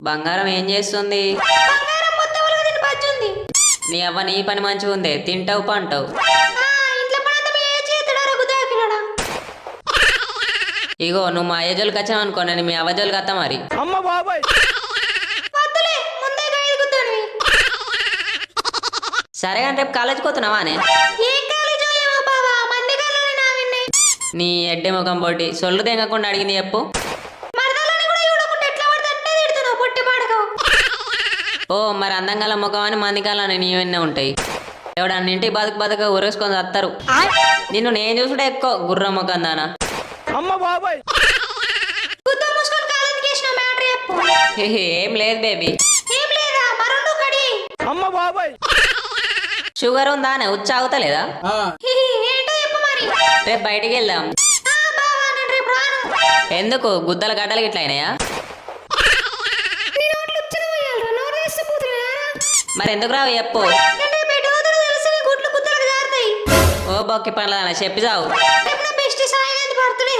బంగారం ఏం చేస్తుంది? బంగారం మొత్తం ఒలగదిని బజ్జుంది. నీ అవ్వ నీ పని మంచిగా ఉందే, తింటావు పంటావు. ఇంట్లో పనంతా మీ ఏ చేతుడారా గుదాకిలాడా? ఇగో నువ్వు మా అయ్య జోలికి వచ్చావు అనుకో, నేను మీ అవ్వ జోలికి వస్తా మరి. అమ్మ బాబాయ్ వద్దులే, ముందే గైదు గుద్దానివి. సరే కానీ రేపు కాలేజీకి పోతున్నావానే? ఏం కాలేజో ఏమో బావా, మంది కాలని నా విన్నే. నీ ఎడ్డె ముఖం పొట్టి సొల్లు తెగకుండా అడిగింది చెప్పు. మరదలని కూడా చూడకుండా ఎట్లా పడితే అట్టే తిడుతున్నావు పొట్టి పాడకవు. ఓ మరి అందంగాల ముఖం అని మందికాలని నీవన్నీ ఉంటాయి. ఎవడన్న ఇంటికి బతుకు ఉరేసుకొని వస్తారు. నిన్ను నేను చూసుడే ఎక్కువ గుర్రం ముఖం దానా. అమ్మ బాబాయ్ గుద్ద మూసుకొని కాలేజీకి వేసిన మ్యాటర్ చెప్పు. ఏం లేదు బేబీ. ఏం లేదా మరొండు కడి. అమ్మ బాబాయ్ షుగర్ ఉందానే ఉచ్చాగుతలేదా? ఏంటో చెప్పు మరి. రేపు బయటికి వెళ్దాం. బావా నేను రేపు రాను. ఎందుకు గుద్దల గడ్డలు గిట్ల అయినాయా? నీ నోట్లు ఉచ్చన పోయాలి, నోరు వేస్తే పోతున్నారా? మరి ఎందుకు రావు చెప్పు. నేను రేపు ఎటు పోతానో తెలిసి నీ గుడ్లు గుద్దలకు జారుతాయి. ఓ బొక్కి పనులదానా చెప్పి చావు. రేపు నా బెస్ట్ సాయిగాంధీ బర్త్డే.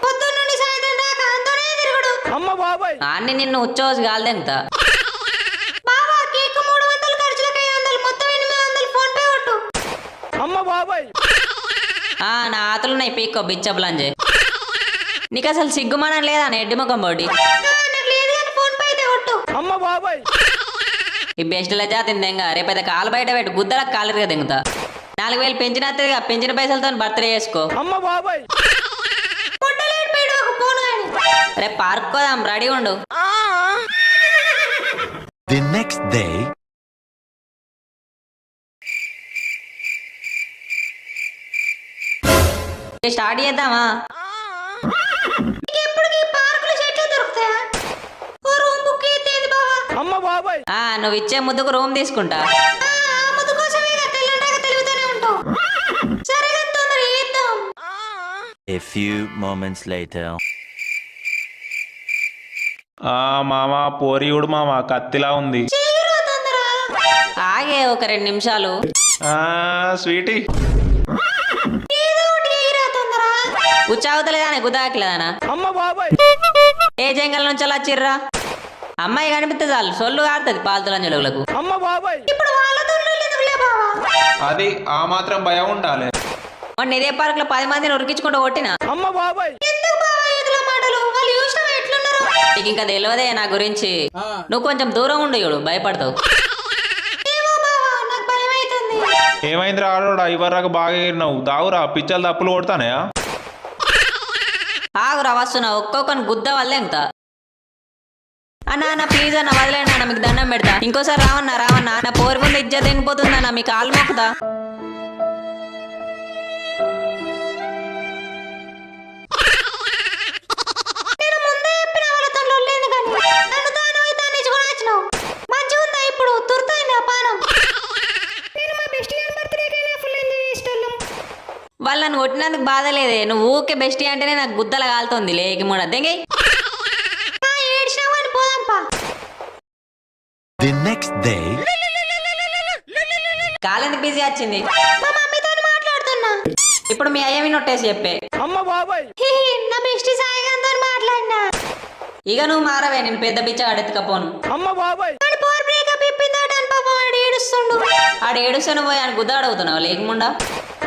పొద్దున్న నుండి సాయంత్రం దాకా అంతనే తిరుగుడు. అమ్మ బాబాయ్ అన్ని నిన్ను ఉచ్చోసి గాలిదెంగుతా. బావా కేక్ 300 ఖర్చులకు 500 మొత్తం 800 ఫోన్ పే కొట్టు. అమ్మ బాబాయ్ నా ఆతులున్నాయి పీక్కో బిచ్చబులంజే. నీకు అసలు సిగ్గుమానం లేదా ఎడ్డి ముఖం బోటి? నాకు లేదు కానీ ఫోన్ పే అయితే కొట్టు. అమ్మ బాబాయ్ ఈ బెస్ట్ల జాతిని దెంగ రేపైతే కాలు బయట పెట్టు గుద్దలకు కాలుగా దెంగుతా. 4000 పెంచినట్టుగా పెంచిన పైసలతో బర్త్డే చేసుకో. అమ్మ బాబాయ్ పొట్టలేడు పేడు ఒక ఫోన్ కానీ. రేపు పార్క్ కోదాం, రెడీ ఉండు. The next day. స్టార్ట్ చేద్దామా? ఎప్పటికీ పార్కులు చెట్లు దొరుకుతాయా? ఓ రూమ్ బుక్ అయితే బావా. అమ్మ బాబాయ్ నువ్వు ఇచ్చే ముద్దుకు రూమ్ తీసుకుంటా. ముద్దు కోసమే తెల్లంటాక తెలుగుతూనే ఉంటావు. సరే కానీ తొందర చేద్దాం. A few moments later. మామ పోరియుడు మామ కత్తిలా ఉంది. చెయ్యరు తొందర. ఆగే ఒక 2 నిమిషాలు. స్వీటీ ఏదో ఒకటి చెయ్యరా తొందర. ఉచ్చాగుతలేదానే గుదాకిలేదానా? అమ్మ బాబాయ్ ఏ జంగల్ నుంచి అలా చిర్రా? అమ్మాయి కనిపిస్తే చాలు సొల్లు కారుతుంది పాలతులంజలులకు. అమ్మ బాబాయ్ ఇప్పుడు వాళ్ళతో ఎందుకులే బావా. అది ఆ మాత్రం భయం ఉండాలి. మొన్న ఇదే పార్క్ లో 10 మందిని ఉరికించుకుంటూ కొట్టిన. అమ్మ బాబాయ్ ఎందుకు బావా ఎదుల మాటలు? వాళ్ళు చూసినా ఎట్లున్నారు? నీకు ఇంకా తెలియదే నా గురించి. నువ్వు కొంచెం దూరం ఉండు, చూడు భయపడతావు. ఏమో బావా నాకు భయం అవుతుంది. ఏమైంది ఆడోడా ఇవరాక బాగా ఏరినావు? దావురా పిచ్చలు తప్పులు కొడతానయా? ఆగురా వస్తున్నా, ఒక్కొక్కని గుద్ద వల్లే ఎంత. అన్న ప్లీజ్ అన్న వదిలేండి అన్న, మీకు దండం పెడతా. ఇంకోసారి రావన్నా నా పోరు ముందు ఇజ్జత్ ఎంగిపోతుందన్న, మీకు కాలు మొక్కుతా. నేను ముందే చెప్పిన వాళ్ళతో లొల్లేంది కానీ నన్ను తాను దాన్ని ఇచ్చుకొని వచ్చినావు. మంచిగా ఉందా ఇప్పుడు? తుర్తయింది ఆ పానం. నేను మా బెస్ట్ గారి బర్త్డేకైనా ఫుల్ ఎంజాయ్ చేసేటోళ్ళం. వాళ్ళని కొట్టినందుకు బాధ లేదే, నువ్వు ఊకే బెస్టీ అంటేనే నాకు గుద్దల కాలుతుంది లేకి మూడ దెంగై. ఏడ్చినా కానీ పోదాంపా. The next day. కాలెందుకు బిజీ వచ్చింది? మా మమ్మీతో మాట్లాడుతున్నా. ఇప్పుడు మీ అయ్యమి నొట్టేసి చెప్పే. అమ్మ బాబాయ్ నా బెస్ట్ సాయిగాంతో మాట్లాడినా. ఇక నువ్వు మారవే, నేను పెద్ద బిచ్చ అడెత్తుకపోను. అమ్మ బాబాయ్ వాడు పోర్ బ్రేకప్ ఇప్పిందట అని పాపం వాడు ఏడుస్తుండు. ఆడు ఏడుస్తాను పోయి అని గుద్ద అడుగుతున్నావు లేకముండా.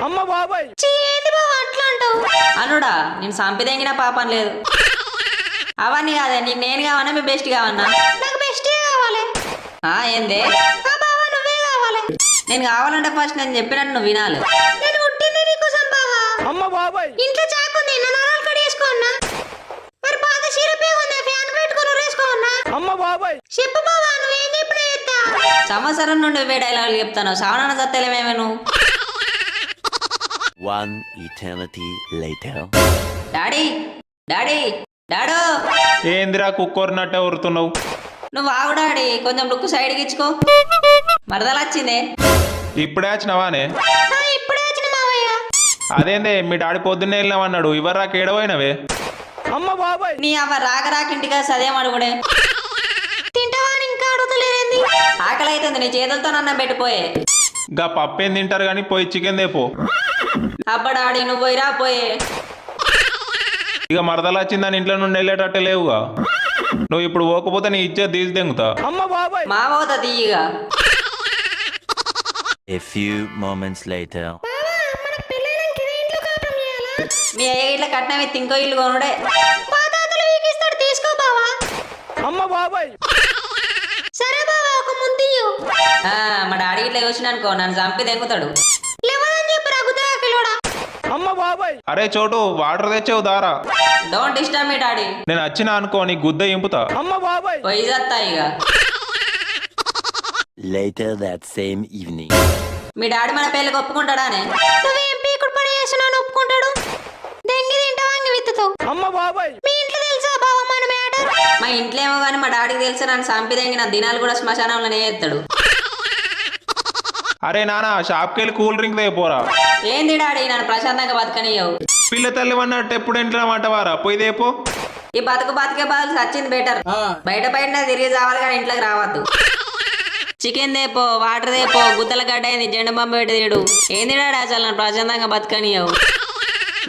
అమ్మ బాబాయ్ చీ ఏంది బావ అట్లా అంటావు? అనుడా నేను సంపిదెంగిన పాపం లేదు. అవన్నీ కాదే, నీకు నేను కావన్నా మీ బెస్ట్ కావన్నా? నాకు బెస్టే కావాలి. ఏందే? బావ నువ్వే కావాలి. నేను కావాలంటే ఫస్ట్ నేను చెప్పినట్టు నువ్వు వినాలి. నేను పుట్టింది నీకోసం బావా. అమ్మ బాబాయ్ ఇంట్లో చాకుంది నా నరాలు కడేసుకోన్నా. మరి పాత చీరపే ఉంది ఫ్యాన్ పెట్టుకుని వేసుకోన్నా. అమ్మ బాబాయ్ చెప్పు బావా నువ్వేం చెప్పినా చెప్తా. సంవత్సరం నుండి ఇవే డైలాగులు చెప్తాను, సావనాన సత్తలేమేమే నువ్వు. One eternity later. Daddy daddy డాడో. ఏందిరా కుక్కోరినట్టే ఉరుతున్నావు? నువ్వు ఆవు డాడీ, కొంచెం లుక్కు సైడ్కి ఇచ్చుకో. మరదలు వచ్చిందే. ఇప్పుడే వచ్చినవానే? ఇప్పుడే వచ్చిన మావయ్య. అదేందే మీ డాడీ పొద్దున్నే వెళ్ళామన్నాడు, ఇవరాక ఏడవైనవే? అమ్మ బాబాయ్ నీ అవ్వ రాక ఇంటికా సదేమడు కూడా. తింటావా అని ఇంకా అడుగుతలేరేంది? ఆకలి అవుతుంది, నీ చేతులతో అన్నం పెట్టిపోయే. గా పప్పేం తింటారు కానీ పోయి చికెన్ దేపో. అబ్బా డాడీ నువ్వు పోయిరా పోయే. ఇక మరదలు వచ్చిందని ఇంట్లో నుండి వెళ్ళేటట్టే లేవుగా. నువ్వు ఇప్పుడు పోకపోతే నీ ఇచ్చే తీసి దెంగుతా. అమ్మ బాబాయ్ మా పోతా తీయగా. A few moments later. మనకు పెళ్ళైనాక ఇదే ఇంట్లో కాపురం చేయాలా? మీ అయ్య ఇట్లా కట్నం ఎత్తి ఇంకో ఇల్లు కొనుడే. మా తాతలు వీకిస్తాడు, తీసుకో బావా. అమ్మ బాబాయ్ సరే బావా, ఒక ముద్దియ్యు. ఆ, మా డాడీ ఇట్లా చూసిన అనుకో నన్ను చంపి దెంగుతాడు. లేవదని చెప్పి రఘుదేవకిలోడా. అమ్మ బాబాయ్ అరే చోటు వాటర్ తెచ్చేవు దారా. Don't disturb me daddy. నేను వచ్చినా అనుకో నీ గుద్ద ఇంపుతా. అమ్మ బాబాయ్ పోయి చత్తా ఇక. Later that same evening. Me daddy మన పెళ్ళికి ఒప్పుకుంటాడానే? నువ్వేం పీకుడు పని చేస్తున్నావు ఒప్పుకుంటాడు? దెంగి తింటావాంగి విత్తుతావు. అమ్మ బాబాయ్ మీ ఇంట్లో తెలుసా బావ మన మ్యాటర్? మా ఇంట్లో ఏమో కానీ మా డాడీకి తెలిసి నన్ను చంపి దెంగి నా దినాలు కూడా శ్మశానంలోనే చేస్తాడు. అరే నానా షాప్కి వెళ్ళి కూల్ డ్రింక్ తెపోరా. ఏంది డాడీ నన్ను ప్రశాంతంగా బతకనియవు? పిల్ల తల్లి అన్నట్టు ఎప్పుడు ఇంట్లో వారా పోయి దేపో. ఈ బతికే బదులు సచ్చింది బెటర్. బయట బయట తిరిగి చావాలి కానీ ఇంట్లోకి రావద్దు. చికెన్ దేపో, వాటర్ దేపో, గుత్తల గడ్డ అయింది, జెండ బొమ్మ పెట్టి తీడు. ఏంది డాడీ అసలు నన్ను ప్రశాంతంగా బతకనియవు?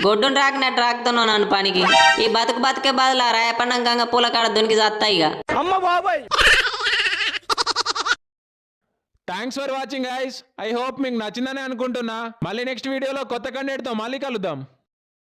గొడ్డును రాకినట్టు రాకుతున్నావు నన్ను పనికి. ఈ బతికే బదులు ఆ రాయపన్నంగా పూల కాడ దునికి చత్తా ఇక. అమ్మ బాబాయ్ thanks for watching guys. I hope మీకు నచ్చిందని అనుకుంటున్నా. మళ్ళీ నెక్స్ట్ వీడియోలో కొత్త కంటెంట్తో మళ్ళీ కలుద్దాం.